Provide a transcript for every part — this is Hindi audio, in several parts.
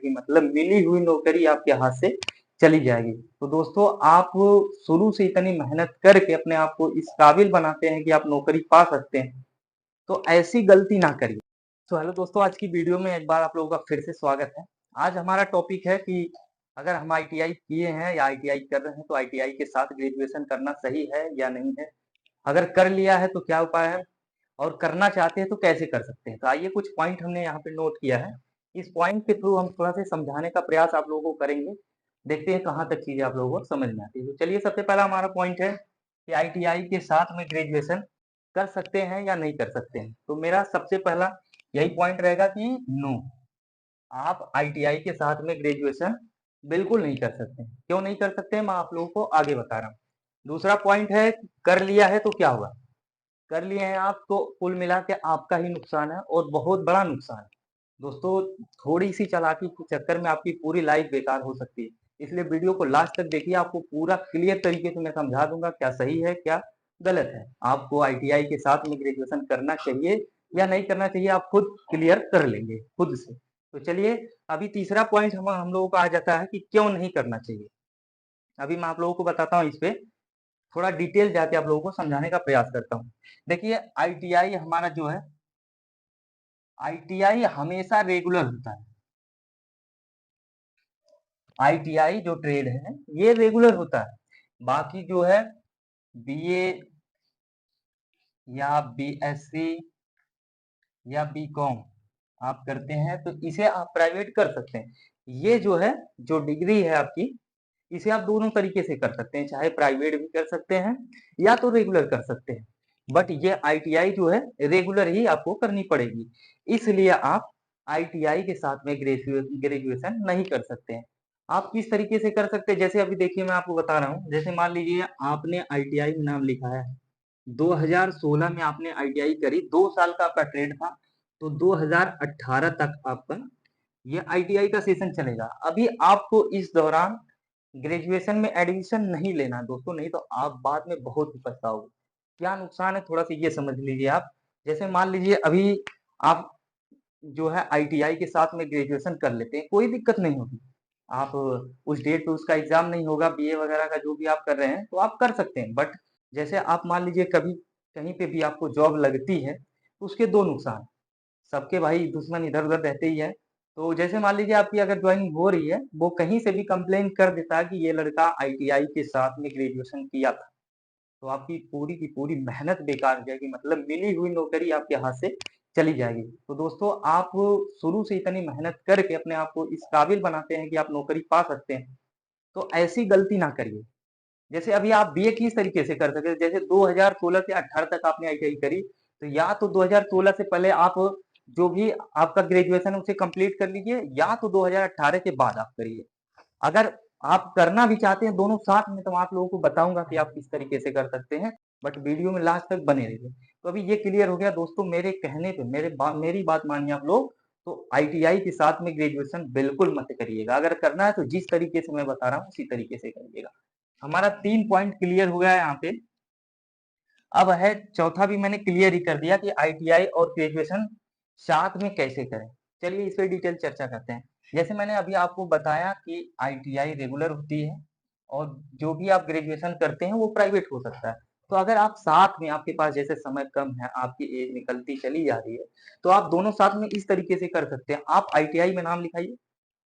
जाएगी, मतलब मिली हुई नौकरी आपके हाथ से चली जाएगी। तो दोस्तों आप शुरू से इतनी मेहनत करके अपने आप को इस काबिल बनाते हैं कि आप नौकरी पा सकते हैं, तो ऐसी गलती ना करिए। तो हेलो दोस्तों, आज की वीडियो में एक बार आप लोगों का फिर से स्वागत है। आज हमारा टॉपिक है कि अगर हम आईटीआई किए हैं या आईटीआई कर रहे हैं तो आईटीआई के साथ ग्रेजुएशन करना सही है या नहीं है। अगर कर लिया है तो क्या उपाय है, और करना चाहते हैं तो कैसे कर सकते हैं। तो आइए कुछ पॉइंट हमने यहाँ पे नोट किया है, इस पॉइंट के थ्रू हम थोड़ा सा समझाने का प्रयास आप लोगों को करेंगे। देखते हैं कहाँ तक चीजें आप लोगों को समझ में आती है। तो चलिए, सबसे पहला हमारा पॉइंट है कि आईटीआई के साथ में ग्रेजुएशन कर सकते हैं या नहीं कर सकते हैं। तो मेरा सबसे पहला यही पॉइंट रहेगा कि नो, आप आईटीआई के साथ में ग्रेजुएशन बिल्कुल नहीं कर सकते। क्यों नहीं कर सकते, मैं आप लोगों को आगे बता रहा हूँ। दूसरा पॉइंट है, कर लिया है तो क्या हुआ। कर लिए हैं आप तो कुल मिला के आपका ही नुकसान है, और बहुत बड़ा नुकसान है दोस्तों। थोड़ी सी चालाकी के चक्कर में आपकी पूरी लाइफ बेकार हो सकती है। इसलिए वीडियो को लास्ट तक देखिए, आपको पूरा क्लियर तरीके से मैं समझा दूंगा क्या सही है क्या गलत है। आपको आईटीआई के साथ में ग्रेजुएशन करना चाहिए या नहीं करना चाहिए, आप खुद क्लियर कर लेंगे खुद से। तो चलिए, अभी तीसरा पॉइंट हम लोगों का आ जाता है कि क्यों नहीं करना चाहिए। अभी मैं आप लोगों को बताता हूँ, इस पे थोड़ा डिटेल जाके आप लोगों को समझाने का प्रयास करता हूँ। देखिए, आईटीआई हमारा जो है, आईटीआई हमेशा रेगुलर होता है। आईटीआई जो ट्रेड है ये रेगुलर होता है। बाकी जो है बीए या बीएससी या बीकॉम आप करते हैं तो इसे आप प्राइवेट कर सकते हैं। ये जो है, जो डिग्री है आपकी, इसे आप दोनों तरीके से कर सकते हैं, चाहे प्राइवेट भी कर सकते हैं या तो रेगुलर कर सकते हैं। बट ये आईटीआई जो है रेगुलर ही आपको करनी पड़ेगी, इसलिए आप आईटीआई के साथ में ग्रेजुएशन नहीं कर सकते हैं। आप किस तरीके से कर सकते हैं, जैसे अभी देखिए मैं आपको बता रहा हूँ। जैसे मान लीजिए आपने आईटीआई में नाम लिखा है, 2016 में आपने आईटीआई करी, 2 साल का आपका ट्रेड था, तो 2018 तक आपका ये आईटीआई का सेशन चलेगा। अभी आपको इस दौरान ग्रेजुएशन में एडमिशन नहीं लेना दोस्तों, नहीं तो आप बाद में बहुत ही पछताओगे। क्या नुकसान है थोड़ा सा ये समझ लीजिए आप। जैसे मान लीजिए अभी आप जो है आईटीआई के साथ में ग्रेजुएशन कर लेते हैं, कोई दिक्कत नहीं होगी। आप उस डेट पे उसका एग्जाम नहीं होगा, बीए वगैरह का जो भी आप कर रहे हैं तो आप कर सकते हैं। बट जैसे आप मान लीजिए कभी कहीं पे भी आपको जॉब लगती है तो उसके दो नुकसान। सबके भाई दुश्मन इधर उधर रहते ही है। तो जैसे मान लीजिए आपकी अगर ज्वाइनिंग हो रही है, वो कहीं से भी कंप्लेन कर देता है कि ये लड़का आईटीआई के साथ में ग्रेजुएशन किया था, तो आपकी पूरी की पूरी मेहनत बेकार हो जाएगी, मतलब मिली हुई नौकरी आपके हाथ से चली जाएगी। तो दोस्तों आप शुरू से इतनी मेहनत करके अपने आप को इस काबिल बनाते हैं कि आप नौकरी पा सकते हैं, तो ऐसी गलती ना करिए। जैसे अभी आप बीए किस तरीके से कर सकते हैं, जैसे 2016 से 18 तक आपने आईटीआई करी, तो या तो 2016 से पहले आप जो भी आपका ग्रेजुएशन है उसे कंप्लीट कर लीजिए, या तो 2018 के बाद आप करिए। अगर आप करना भी चाहते हैं दोनों साथ में, तो मैं आप लोगों को बताऊंगा कि आप किस तरीके से कर सकते हैं। बट वीडियो में लास्ट तक बने रहिए। तो अभी ये क्लियर हो गया दोस्तों, मेरे कहने पे मेरी बात मानिए आप लोग। तो आईटीआई के साथ में ग्रेजुएशन बिल्कुल मत करिएगा। अगर करना है तो जिस तरीके से मैं बता रहा हूँ उसी तरीके से करिएगा। हमारा 3 पॉइंट क्लियर हो गया है यहाँ पे। अब है चौथा, भी मैंने क्लियर ही कर दिया कि आईटीआई और ग्रेजुएशन साथ में कैसे करें। चलिए इस पे डिटेल चर्चा करते हैं। जैसे मैंने अभी आपको बताया कि आईटीआई रेगुलर होती है, और जो भी आप ग्रेजुएशन करते हैं वो प्राइवेट हो सकता है। तो अगर आप साथ में, आपके पास जैसे समय कम है, आपकी एज निकलती चली जा रही है, तो आप दोनों साथ में इस तरीके से कर सकते हैं। आप आईटीआई में नाम लिखाइए,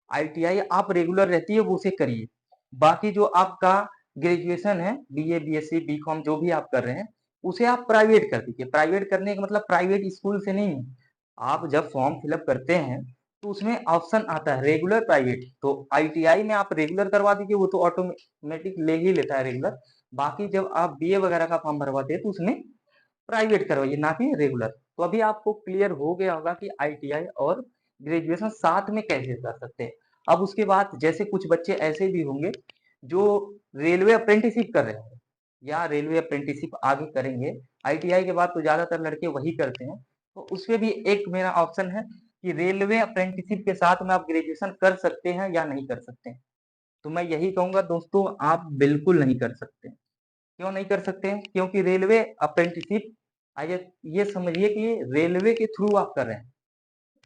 आईटीआई आप रेगुलर रहती है वो उसे करिए। बाकी जो आपका ग्रेजुएशन है, बीए बीएससी बीकॉम जो भी आप कर रहे हैं, उसे आप प्राइवेट कर दीजिए। प्राइवेट करने का मतलब प्राइवेट स्कूल से नहीं है। आप जब फॉर्म फिलअप करते हैं तो उसमें ऑप्शन आता है रेगुलर प्राइवेट, तो आईटीआई में आप रेगुलर करवा दीजिए, वो तो ऑटोमेटिक ले ही लेता है रेगुलर। बाकी जब आप बीए वगैरह का फॉर्म भरवाते हैं तो उसमें प्राइवेट करवाइए, ना कि रेगुलर। तो अभी आपको क्लियर हो गया होगा कि आईटीआई और ग्रेजुएशन साथ में कैसे कर सकते हैं। अब उसके बाद जैसे कुछ बच्चे ऐसे भी होंगे जो रेलवे अप्रेंटिसशिप कर रहे हैं या रेलवे अप्रेंटिसशिप आगे करेंगे, आईटीआई के बाद तो ज्यादातर लड़के वही करते हैं। तो उसमें भी एक मेरा ऑप्शन है कि रेलवे अप्रेंटिसशिप के साथ में आप ग्रेजुएशन कर सकते हैं या नहीं कर सकते हैं। तो मैं यही कहूंगा दोस्तों, आप बिल्कुल नहीं कर सकते। क्यों नहीं कर सकते हैं, क्योंकि रेलवे अप्रेंटिसशिप, आइए ये समझिए कि रेलवे के थ्रू आप कर रहे हैं,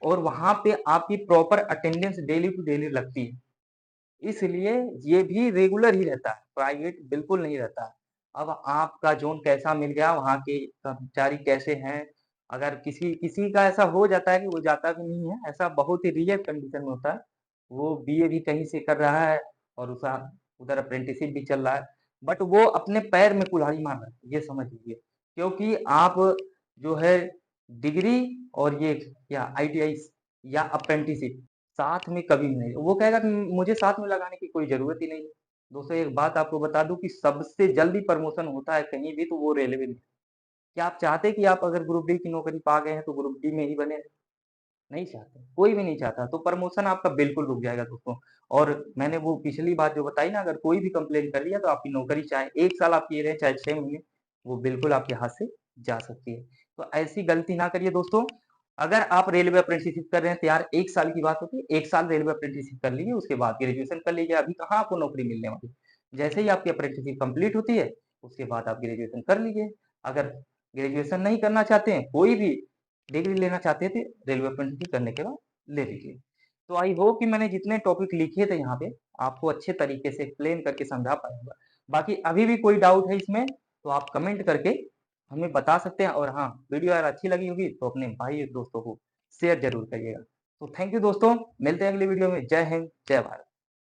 और वहाँ पे आपकी proper attendance daily to daily लगती है। इसलिए ये भी रेगुलर ही रहता है, प्राइवेट बिल्कुल नहीं रहता है। अब आपका ज़ोन कैसा मिल गया, वहाँ के कर्मचारी कैसे हैं, अगर किसी किसी का ऐसा हो जाता है कि वो जाता भी नहीं है, ऐसा बहुत ही रेयर कंडीशन में होता है। वो बीए भी कहीं से कर रहा है और उसका उधर अप्रेंटिसशिप भी चल रहा है, बट वो अपने पैर में कुल्हाड़ी मार रहा है, ये समझ लीजिए। क्योंकि आप जो है डिग्री और ये क्या आईटीआई या अप्रेंटिसशिप साथ में कभी नहीं, वो कहेगा कि मुझे साथ में लगाने की कोई ज़रूरत ही नहीं है। दोस्तों एक बात आपको बता दूँ कि सबसे जल्दी प्रमोशन होता है कहीं भी तो वो रेलवे में। क्या आप चाहते हैं कि आप अगर ग्रुप डी की नौकरी पा गए हैं तो ग्रुप डी में ही बने? नहीं चाहते, कोई भी नहीं चाहता, तो प्रमोशन आपका बिल्कुल रुक जाएगा दोस्तों। और मैंने वो पिछली बात जो बताई ना, अगर कोई भी कंप्लेंट कर लिया तो आपकी नौकरी चाहे 1 साल आप किए रहें, चाहे 6 महीने, वो बिल्कुल आपके हाथ से जा सकती है। तो ऐसी गलती ना करिए दोस्तों। अगर आप रेलवे अप्रेंटिसशिप कर रहे हैं तो यार 1 साल की बात होती है, 1 साल रेलवे अप्रेंटिसशिप कर लीजिए, उसके बाद ग्रेजुएशन कर लीजिए, अभी कहाँ आपको नौकरी मिलने वाली है। जैसे ही आपकी अप्रेंटिसशिप कंप्लीट होती है, उसके बाद आप ग्रेजुएशन कर लीजिए। अगर ग्रेजुएशन नहीं करना चाहते हैं, कोई भी डिग्री लेना चाहते थे, रेलवे अप्रेंटिसशिप करने के बाद ले लीजिए। तो आई होप कि मैंने जितने टॉपिक लिखे थे यहाँ पे, आपको अच्छे तरीके से एक्सप्लेन करके समझा पाया होगा। बाकी अभी भी कोई डाउट है इसमें, तो आप कमेंट करके हमें बता सकते हैं। और हाँ, वीडियो अगर अच्छी लगी होगी तो अपने भाई और दोस्तों को शेयर ज़रूर करिएगा। तो थैंक यू दोस्तों, मिलते हैं अगली वीडियो में। जय हिंद, जय भारत।